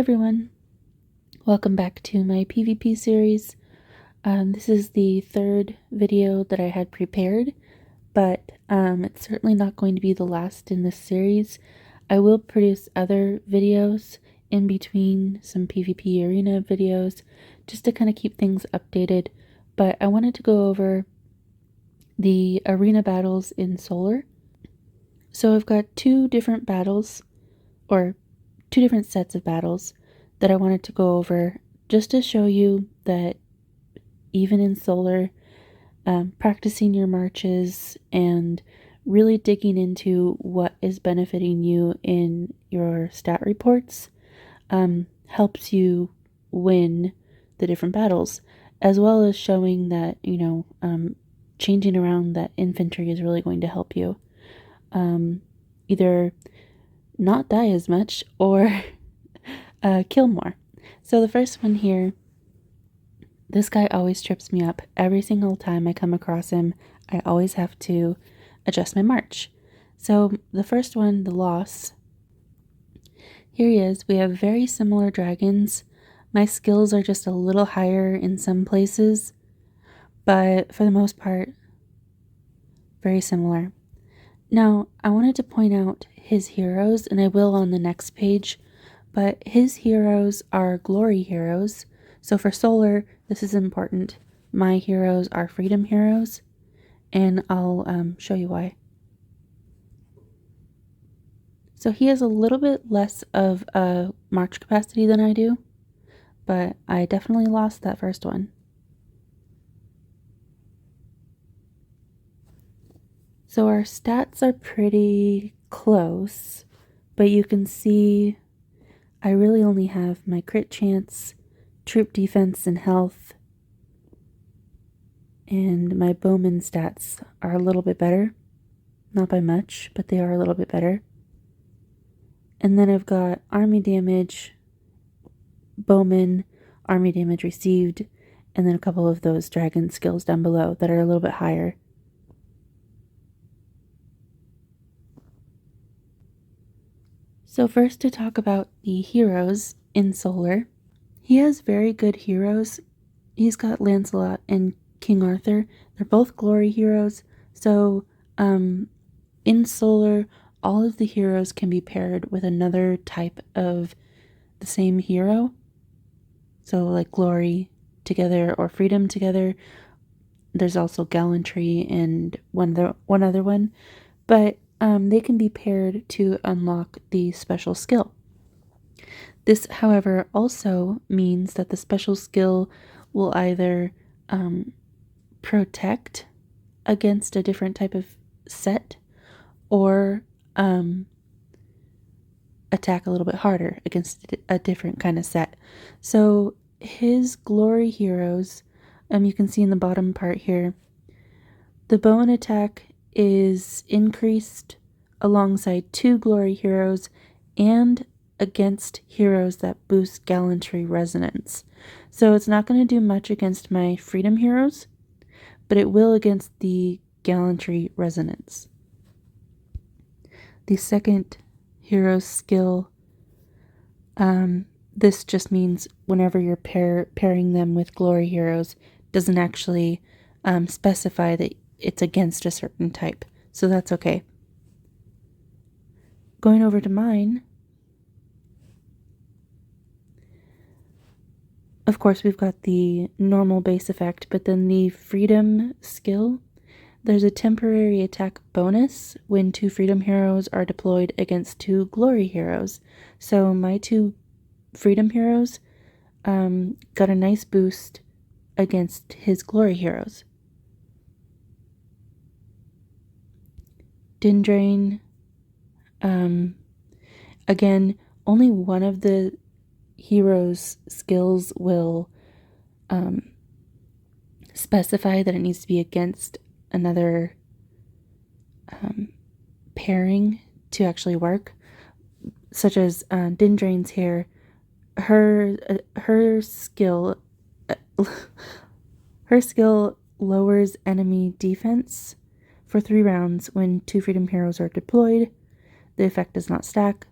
everyone, welcome back to my PvP series. This is the third video that I had prepared, but it's certainly not going to be the last in this series. I will produce other videos in between some PvP arena videos just to kind of keep things updated, but I wanted to go over the arena battles in Solar. So I've got two different battles, or two different sets of battles that I wanted to go over just to show you that even in Solar, practicing your marches and really digging into what is benefiting you in your stat reports helps you win the different battles, as well as showing that, changing around that infantry is really going to help you either not die as much or kill more. So the first one here, this guy always trips me up. Every single time I come across him, I always have to adjust my march. So the first one, the loss, here he is. We have very similar dragons. My skills are just a little higher in some places, but for the most part, very similar. Now, I wanted to point out his heroes, and I will on the next page, but his heroes are glory heroes. So for Solar, this is important. My heroes are freedom heroes, and I'll show you why. So he has a little bit less of a march capacity than I do, but I definitely lost that first one. So our stats are pretty close, but you can see I really only have my crit chance, troop defense, and health. And my bowman stats are a little bit better. Not by much, but they are a little bit better. And then I've got army damage, bowman, army damage received, and then a couple of those dragon skills down below that are a little bit higher. So first, to talk about the heroes in Solar. He has very good heroes. He's got Lancelot and King Arthur. They're both glory heroes. So in Solar, all of the heroes can be paired with another type of the same hero. So like glory together or freedom together. There's also gallantry and one other one. But they can be paired to unlock the special skill. This, however, also means that the special skill will either protect against a different type of set or attack a little bit harder against a different kind of set. So his glory heroes, you can see in the bottom part here, the bow and attack is increased alongside two glory heroes and against heroes that boost gallantry resonance. So it's not going to do much against my freedom heroes, but it will against the gallantry resonance. The second hero skill, this just means whenever you're pairing them with glory heroes, doesn't actually specify that it's against a certain type, so that's okay. Going over to mine, of course we've got the normal base effect, but then the freedom skill, there's a temporary attack bonus when two freedom heroes are deployed against two glory heroes. So my two freedom heroes got a nice boost against his glory heroes. Dindrain, again, only one of the hero's skills will specify that it needs to be against another pairing to actually work, such as Dindrain's here. Her skill lowers enemy defense for 3 rounds when two freedom heroes are deployed. The effect does not stack,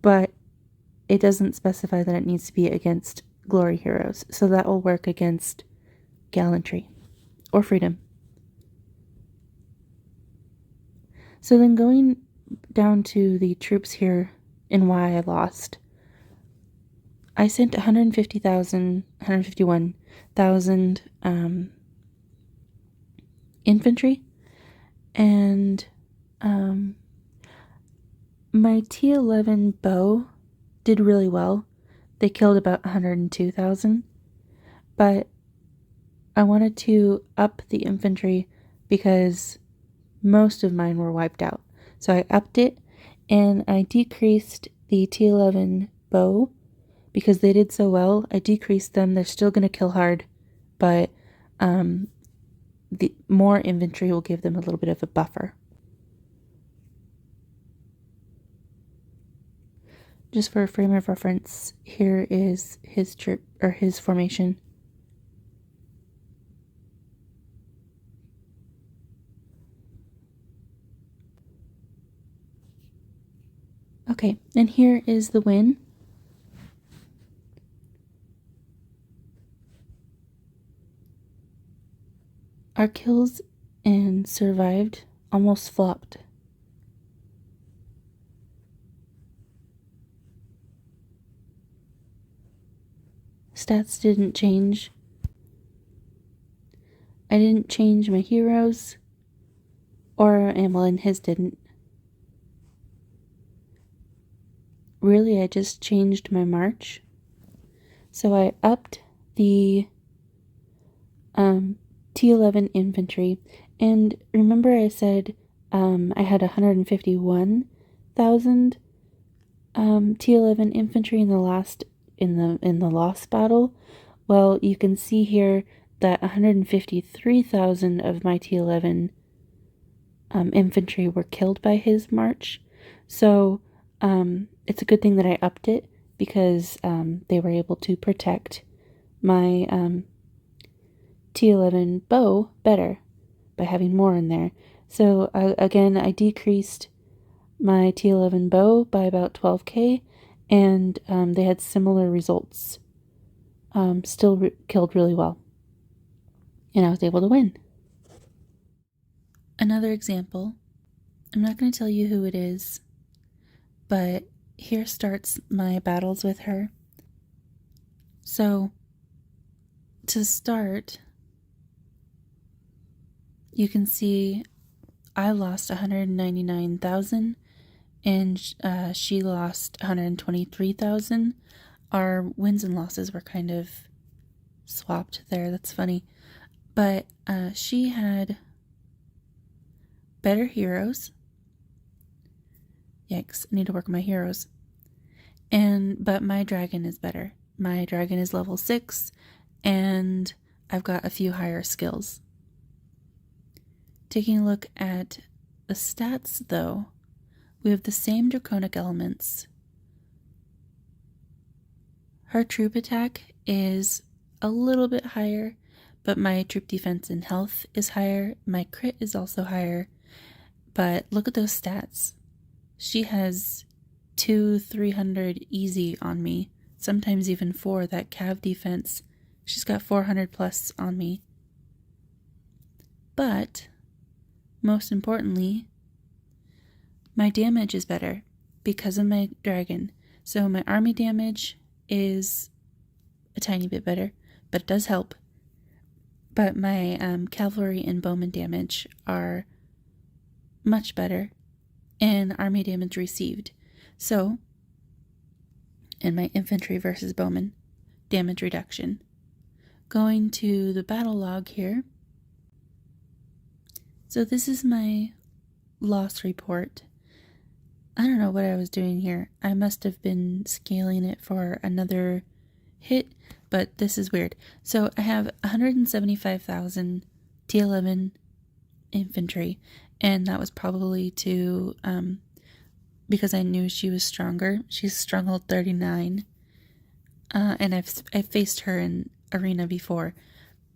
but it doesn't specify that it needs to be against glory heroes, so that will work against gallantry or freedom. So then going down to the troops here and why I lost, I sent 151,000 infantry, and my T11 bow did really well. They killed about 102,000, but I wanted to up the infantry because most of mine were wiped out. So I upped it, and I decreased the T11 bow because they did so well. I decreased them. They're still going to kill hard, but the more infantry will give them a little bit of a buffer. Just for a frame of reference, here is his troop or his formation. Okay, and here is the win. Our kills and survived almost flopped. Stats didn't change. I didn't change my heroes, or Amelin, his didn't. Really, I just changed my march. So I upped the T11 infantry, and remember I said I had 151,000 T11 infantry in the lost battle. Well, you can see here that 153,000 of my T11 infantry were killed by his march. So it's a good thing that I upped it because they were able to protect my T11 bow better by having more in there. So again, I decreased my T11 bow by about 12k, and they had similar results. Still killed really well, and I was able to win. Another example, I'm not going to tell you who it is, but here starts my battles with her. So to start, you can see I lost 199,000 and she lost 123,000. Our wins and losses were kind of swapped there. That's funny. But she had better heroes. Yikes, I need to work on my heroes. But my dragon is better. My dragon is level 6, and I've got a few higher skills. Taking a look at the stats, though, we have the same draconic elements. Her troop attack is a little bit higher, but my troop defense and health is higher. My crit is also higher, but look at those stats. She has 300 easy on me, sometimes even 4. That cav defense, she's got 400 plus on me. But most importantly, my damage is better because of my dragon. So my army damage is a tiny bit better, but it does help. But my cavalry and bowman damage are much better, and army damage received. So, and my infantry versus bowman damage reduction. Going to the battle log here. So this is my loss report. I don't know what I was doing here. I must have been scaling it for another hit, but this is weird. So I have 175,000 T11 infantry, and that was probably to because I knew she was stronger. She's stronghold 39, and I've faced her in arena before,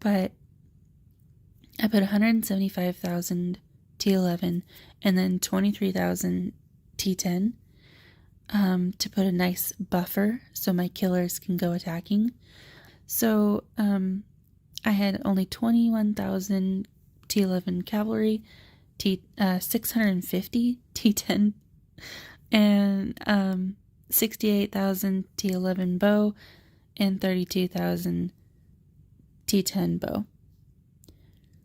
but I put 175,000 T11 and then 23,000 T10. to put a nice buffer so my killers can go attacking. So I had only 21,000 T11 cavalry, 650 T10, and 68,000 T11 bow, and 32,000 T10 bow.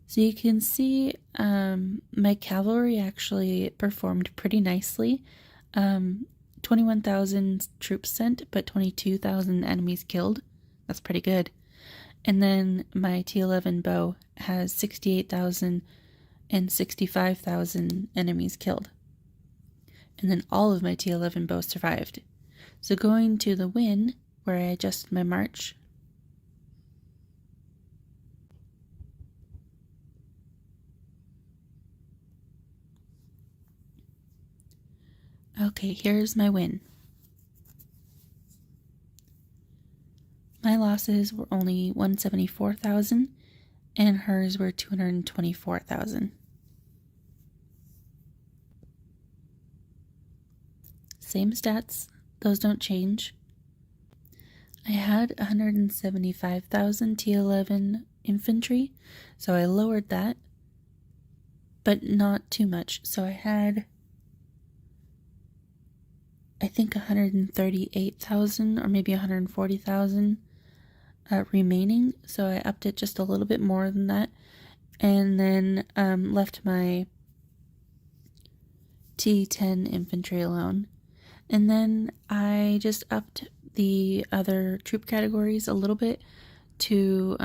So you can see my cavalry actually performed pretty nicely. 21,000 troops sent, but 22,000 enemies killed. That's pretty good. And then my T11 bow has 68,000 and 65,000 enemies killed. And then all of my T11 bow survived. So going to the win, where I adjusted my march. Okay, here's my win. My losses were only 174,000, and hers were 224,000. Same stats, those don't change. I had 175,000 T11 infantry, so I lowered that, but not too much. So I had, I think, 138,000 or maybe 140,000 remaining, so I upped it just a little bit more than that, and then left my T10 infantry alone. And then I just upped the other troop categories a little bit to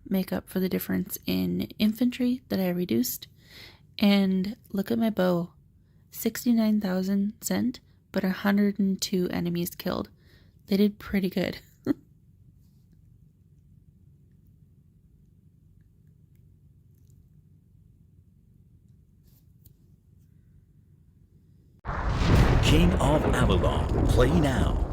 make up for the difference in infantry that I reduced. And look at my bow, 69,000 sent, but 102 enemies killed. They did pretty good. King of Avalon, play now.